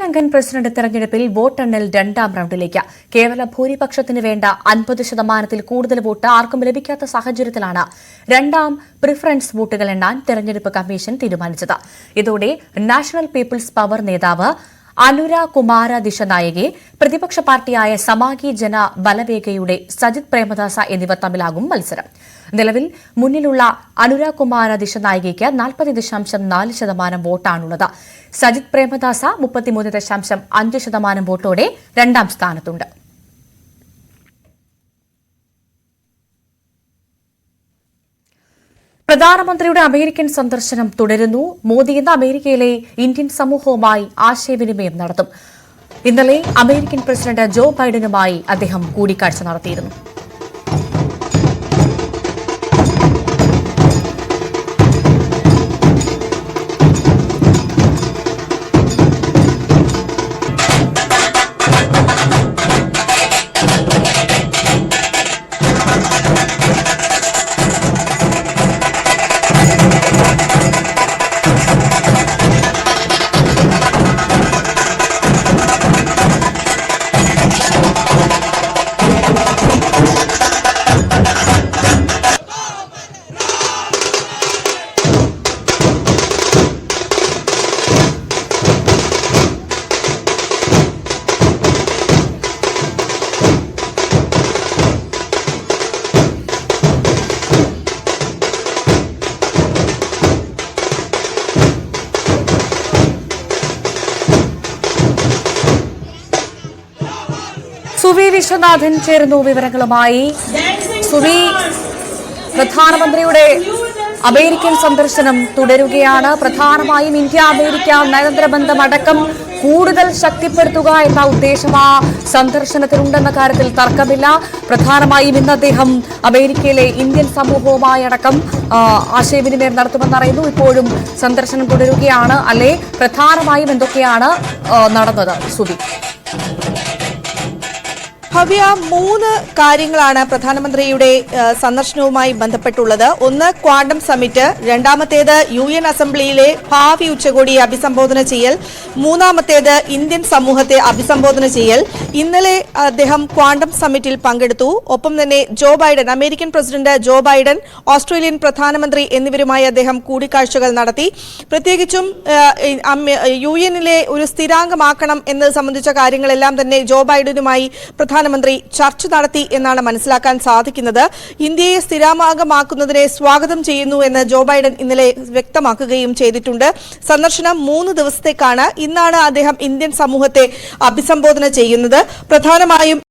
Sri Lankan president തെരഞ്ഞെടുപ്പിൽ വോട്ടെണ്ണൽ രണ്ടാം റൌണ്ടിലേക്ക്. കേവല ഭൂരിപക്ഷത്തിന് വേണ്ട 50% കൂടുതൽ വോട്ട് ആർക്കും ലഭിക്കാത്ത സാഹചര്യത്തിലാണ് രണ്ടാം പ്രിഫറൻസ് വോട്ടുകൾ എണ്ണാൻ തെരഞ്ഞെടുപ്പ് കമ്മീഷൻ തീരുമാനിച്ചത്. ഇതോടെ നാഷണൽ പീപ്പിൾസ് പവർ നേതാവ് അനുര കുമാര ദിശനായകെ, പ്രതിപക്ഷ പാർട്ടിയായ സമാഗി ജന ബലവേഗയുടെ സജിത് പ്രേമദാസ എന്നിവർ തമ്മിലാകും മത്സരം. നിലവിൽ മുന്നിലുള്ള അനുര കുമാര ദിശനായകയ്ക്ക് 40.4% വോട്ടാണുള്ളത്. സജിത് പ്രേമദാസ 33.5% വോട്ടോടെ രണ്ടാം സ്ഥാനത്തുണ്ട്. പ്രധാനമന്ത്രിയുടെ അമേരിക്കൻ സന്ദർശനം തുടരുന്നു. മോദി ഇന്ന് അമേരിക്കയിലെ ഇന്ത്യൻ സമൂഹവുമായി ആശയവിനിമയം നടത്തും. ഇന്നലെ അമേരിക്കൻ പ്രസിഡന്റ് ജോ ബൈഡനുമായി അദ്ദേഹം കൂടിക്കാഴ്ച നടത്തിയിരുന്നു. സുവി വിശ്വനാഥൻ ചേരുന്നു വിവരങ്ങളുമായി. സുവി, പ്രധാനമന്ത്രിയുടെ അമേരിക്കൻ സന്ദർശനം തുടരുകയാണ്. പ്രധാനമായും ഇന്ത്യ അമേരിക്ക നയതന്ത്രബന്ധം അടക്കം കൂടുതൽ ശക്തിപ്പെടുത്തുക എന്ന ഉദ്ദേശം ആ സന്ദർശനത്തിനുണ്ടെന്ന കാര്യത്തിൽ തർക്കമില്ല. പ്രധാനമായും ഇന്ന് അദ്ദേഹം അമേരിക്കയിലെ ഇന്ത്യൻ സമൂഹവുമായി അടക്കം ആശയവിനിമയം നടത്തുമെന്നറിയുന്നു. ഇപ്പോഴും സന്ദർശനം തുടരുകയാണ് അല്ലേ? പ്രധാനമായും എന്തൊക്കെയാണ് നടന്നത് സുവി? ഭവ്യ, 3 കാര്യങ്ങളാണ് പ്രധാനമന്ത്രിയുടെ സന്ദർശനവുമായി ബന്ധപ്പെട്ടുള്ളത്. ഒന്ന്, ക്വാണ്ടം സമ്മിറ്റ്. രണ്ടാമത്തേത് UN അസംബ്ലിയിലെ ഭാവി ഉച്ചകോടിയെ അഭിസംബോധന ചെയ്യൽ. മൂന്നാമത്തേത് ഇന്ത്യൻ സമൂഹത്തെ അഭിസംബോധന ചെയ്യൽ. ഇന്നലെ അദ്ദേഹം ക്വാണ്ടം സമ്മിറ്റിൽ പങ്കെടുത്തു. ഒപ്പം തന്നെ American president Joe Biden, Australian പ്രധാനമന്ത്രി എന്നിവരുമായി അദ്ദേഹം കൂടിക്കാഴ്ചകൾ നടത്തി. പ്രത്യേകിച്ചും UN-ലെ ഒരു സ്ഥിരാംഗമാക്കണം എന്നത് സംബന്ധിച്ച കാര്യങ്ങളെല്ലാം തന്നെ ജോ ബൈഡനുമായി പ്രധാനമന്ത്രി ചർച്ച നടത്തി എന്നാണ് മനസ്സിലാക്കാൻ സാധിക്കുന്നത്. ഇന്ത്യയെ സ്ഥിരാംഗമാക്കുന്നതിനെ സ്വാഗതം ചെയ്യുന്നു എന്ന് ജോ ബൈഡൻ ഇന്നലെ വ്യക്തമാക്കുകയും ചെയ്തിട്ടുണ്ട്. സന്ദർശനം 3 ദിവസത്തേക്കാണ്. ഇന്നാണ് അദ്ദേഹം ഇന്ത്യൻ സമൂഹത്തെ അഭിസംബോധന ചെയ്യുന്നത്. പ്രധാനമായും